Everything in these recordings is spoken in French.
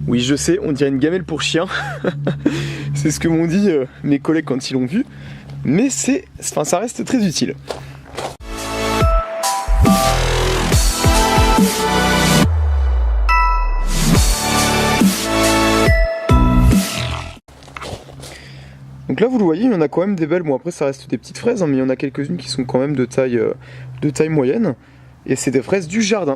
Oui, je sais, on dirait une gamelle pour chien. C'est ce que m'ont dit mes collègues quand ils l'ont vu. Mais ça reste très utile. Donc là vous le voyez, il y en a quand même des belles. Bon après ça reste des petites fraises, hein, mais il y en a quelques-unes qui sont quand même de taille moyenne. Et c'est des fraises du jardin.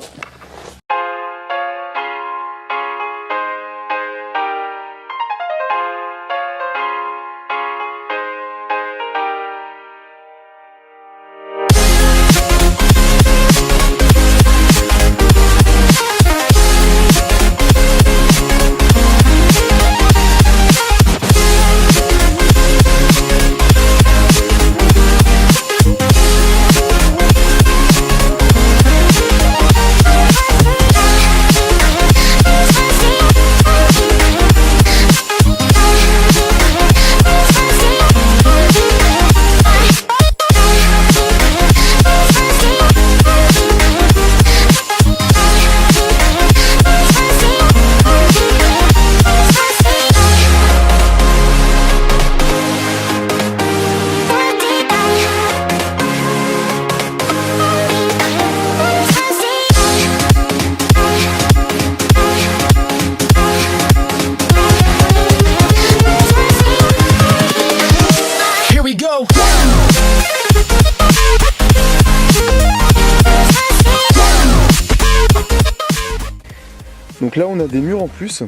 Donc là on a des mûres en plus.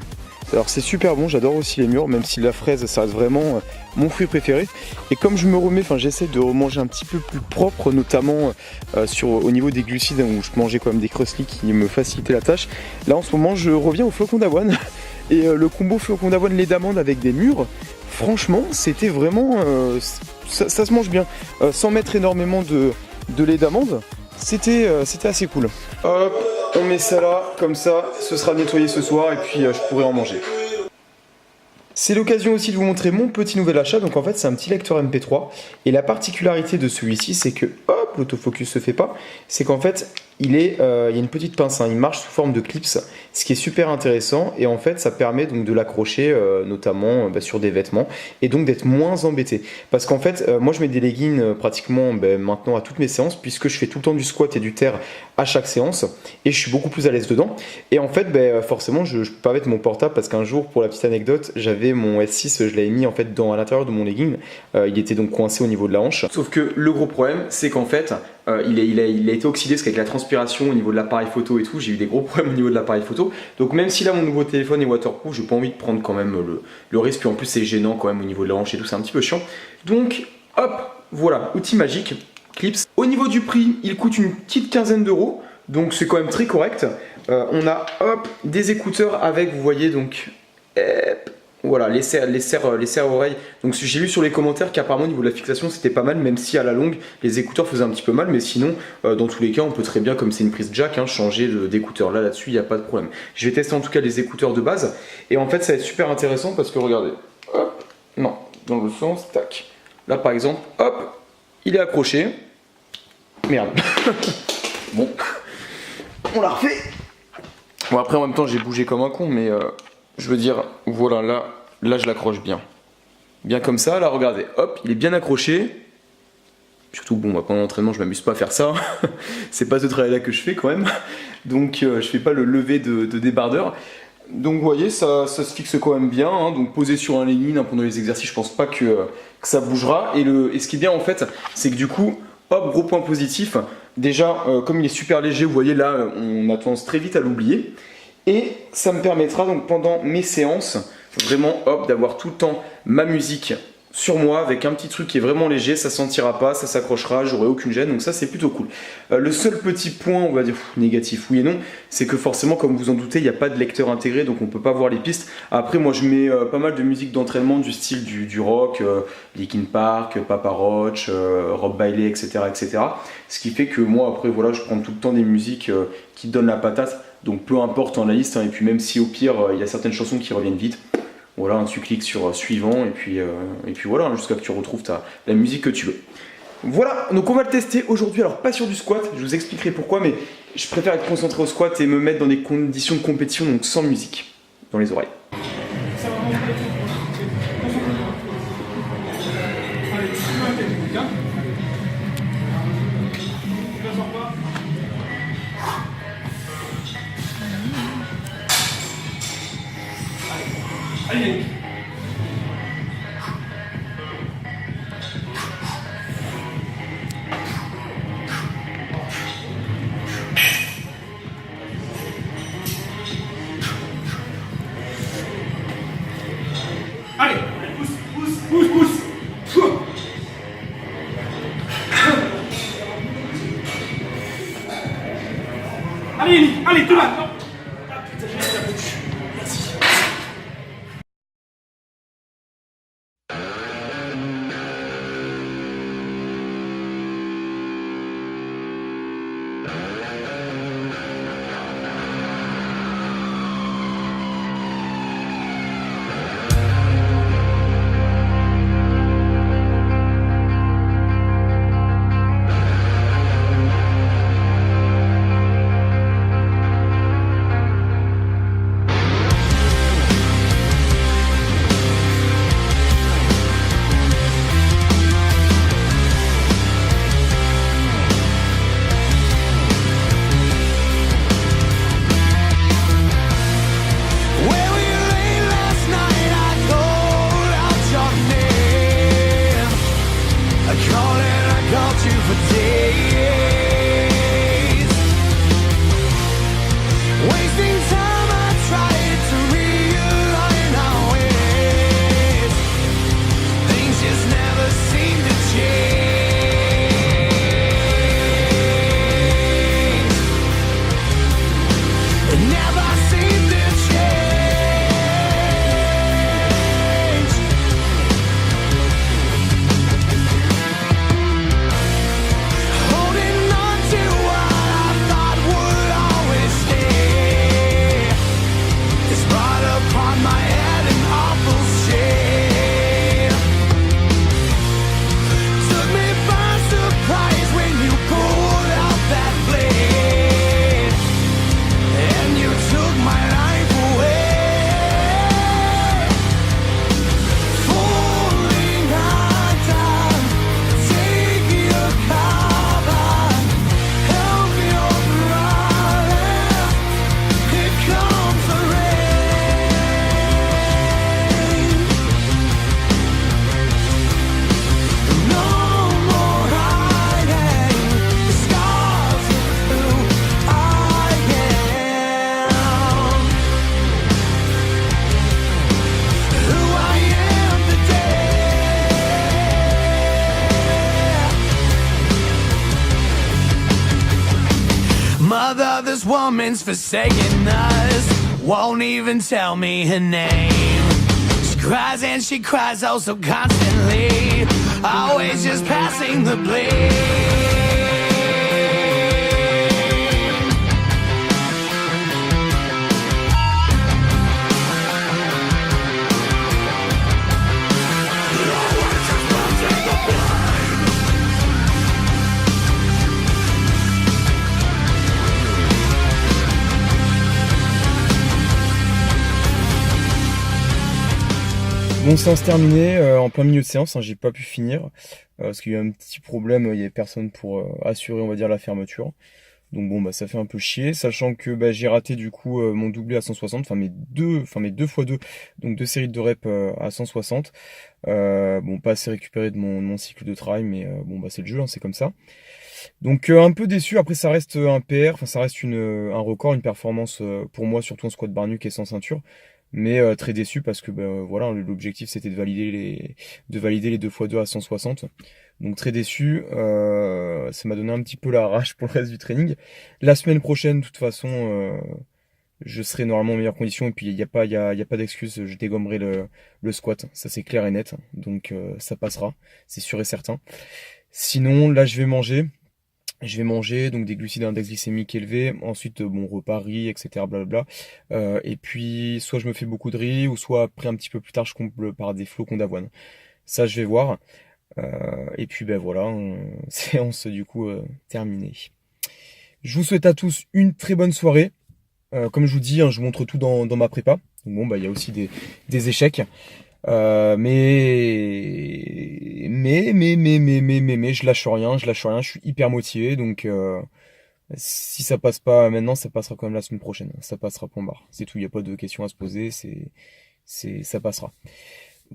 Alors c'est super bon, j'adore aussi les mûres, même si la fraise ça reste vraiment mon fruit préféré. Et comme je me remets, j'essaie de manger un petit peu plus propre, notamment au niveau des glucides, où je mangeais quand même des crustlis qui me facilitaient la tâche. Là en ce moment je reviens au flocon d'avoine. Et le combo flocon d'avoine lait d'amande avec des mûres, franchement c'était vraiment... ça se mange bien. Sans mettre énormément de lait d'amande, c'était assez cool. Hop, on met ça là, comme ça, ce sera nettoyé ce soir et puis je pourrai en manger. C'est l'occasion aussi de vous montrer mon petit nouvel achat. Donc en fait c'est un petit lecteur MP3 et la particularité de celui-ci c'est que hop, l'autofocus se fait pas, c'est qu'en fait il y a une petite pince, hein, il marche sous forme de clips, ce qui est super intéressant et en fait ça permet donc de l'accrocher notamment sur des vêtements et donc d'être moins embêté. Parce qu'en fait moi je mets des leggings pratiquement maintenant à toutes mes séances puisque je fais tout le temps du squat et du terre à chaque séance et je suis beaucoup plus à l'aise dedans. Et en fait forcément je peux pas mettre mon portable parce qu'un jour, pour la petite anecdote, j'avais mon S6, je l'avais mis en fait à l'intérieur de mon legging, il était donc coincé au niveau de la hanche. Sauf que le gros problème c'est qu'en fait il a été oxydé parce qu'avec la transpiration au niveau de l'appareil photo et tout, j'ai eu des gros problèmes au niveau de l'appareil photo. Donc même si là mon nouveau téléphone est waterproof, j'ai pas envie de prendre quand même le risque. Puis en plus c'est gênant quand même au niveau de la hanche et tout, c'est un petit peu chiant. Donc hop, voilà, outil magique, clips. Au niveau du prix, il coûte une petite quinzaine d'euros, donc c'est quand même très correct. On a hop des écouteurs avec, vous voyez donc, voilà, les serre-oreilles. Donc j'ai lu sur les commentaires qu'apparemment au niveau de la fixation c'était pas mal, même si à la longue les écouteurs faisaient un petit peu mal, mais sinon dans tous les cas on peut très bien, comme c'est une prise jack, changer d'écouteur. Là-dessus il n'y a pas de problème. Je vais tester en tout cas les écouteurs de base et en fait ça va être super intéressant parce que regardez, hop, non, dans le sens, tac. Là par exemple, hop, il est accroché. Merde. Bon, on l'a refait. Bon après en même temps j'ai bougé comme un con, mais je veux dire, voilà, là je l'accroche bien. Bien comme ça, là regardez, hop, il est bien accroché. Surtout bon, pendant l'entraînement je m'amuse pas à faire ça. C'est pas ce travail là que je fais quand même. Donc je fais pas le lever de débardeur. Donc vous voyez, ça se fixe quand même bien, donc posé sur un legging pendant les exercices, je pense pas que ça bougera. Et ce qui est bien en fait, c'est que du coup, hop, gros point positif. Déjà, comme il est super léger, vous voyez là, on a tendance très vite à l'oublier. Et ça me permettra donc pendant mes séances, vraiment hop, d'avoir tout le temps ma musique sur moi avec un petit truc qui est vraiment léger, ça sentira pas, ça s'accrochera, j'aurai aucune gêne, donc ça c'est plutôt cool. Le seul petit point, on va dire négatif, oui et non, c'est que forcément comme vous en doutez, il n'y a pas de lecteur intégré, donc on peut pas voir les pistes. Après moi je mets pas mal de musique d'entraînement du style du rock, Linkin Park, Papa Roach, Rob Bailey, etc., etc. Ce qui fait que moi après voilà, je prends tout le temps des musiques qui donnent la patate, donc peu importe la liste, et puis même si au pire il y a certaines chansons qui reviennent vite, voilà, tu cliques sur suivant et puis voilà, jusqu'à ce que tu retrouves la musique que tu veux. Voilà, donc on va le tester aujourd'hui. Alors pas sur du squat, je vous expliquerai pourquoi, mais je préfère être concentré au squat et me mettre dans des conditions de compétition, donc sans musique dans les oreilles. Allez. Allez, pousse, pousse, pousse, pousse. Allez, allez, tout là. Ah putain, j'ai la bouche. Merci. Mother, this woman's forsaken us, won't even tell me her name. She cries and she cries oh so constantly, always just passing the blame. Bon, séance terminée, en plein milieu de séance, hein, j'ai pas pu finir, parce qu'il y a eu un petit problème, il y avait personne pour assurer, on va dire, la fermeture. Donc bon, bah ça fait un peu chier, sachant que bah, j'ai raté du coup mon doublé à 160, enfin mes deux x 2, donc 2 séries de reps à 160. Bon, pas assez récupéré de mon cycle de travail, mais bon, bah c'est le jeu, hein, c'est comme ça. Donc un peu déçu, après ça reste un PR, enfin ça reste un record, une performance pour moi, surtout en squat bar nuque et sans ceinture. Mais très déçu parce que bah, voilà, l'objectif c'était de valider les 2x2 à 160. Donc très déçu, ça m'a donné un petit peu la rage pour le reste du training. La semaine prochaine, de toute façon, je serai normalement en meilleures conditions et puis il n'y a pas d'excuse, je dégommerai le squat, ça c'est clair et net. Donc ça passera, c'est sûr et certain. Sinon, là je vais manger. Donc des glucides à index glycémique élevé, ensuite bon repas, riz, etc. blablabla. Et puis soit je me fais beaucoup de riz, ou soit après un petit peu plus tard je comble par des flocons d'avoine. Ça je vais voir. Et puis ben voilà, séance du coup terminée. Je vous souhaite à tous une très bonne soirée. Comme je vous dis, hein, je vous montre tout dans ma prépa. Donc bon, bah il y a aussi des échecs. Mais je lâche rien, je suis hyper motivé. Donc si ça passe pas maintenant, ça passera quand même la semaine prochaine. Ça passera point barre. C'est tout, il n'y a pas de questions à se poser, ça passera.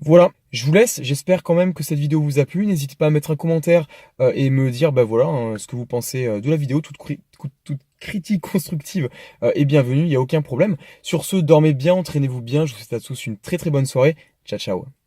Voilà, je vous laisse. J'espère quand même que cette vidéo vous a plu. N'hésitez pas à mettre un commentaire et me dire bah voilà ce que vous pensez de la vidéo. Toute critique constructive est bienvenue, il n'y a aucun problème. Sur ce, dormez bien, entraînez-vous bien. Je vous souhaite à tous une très très bonne soirée. Ciao ciao.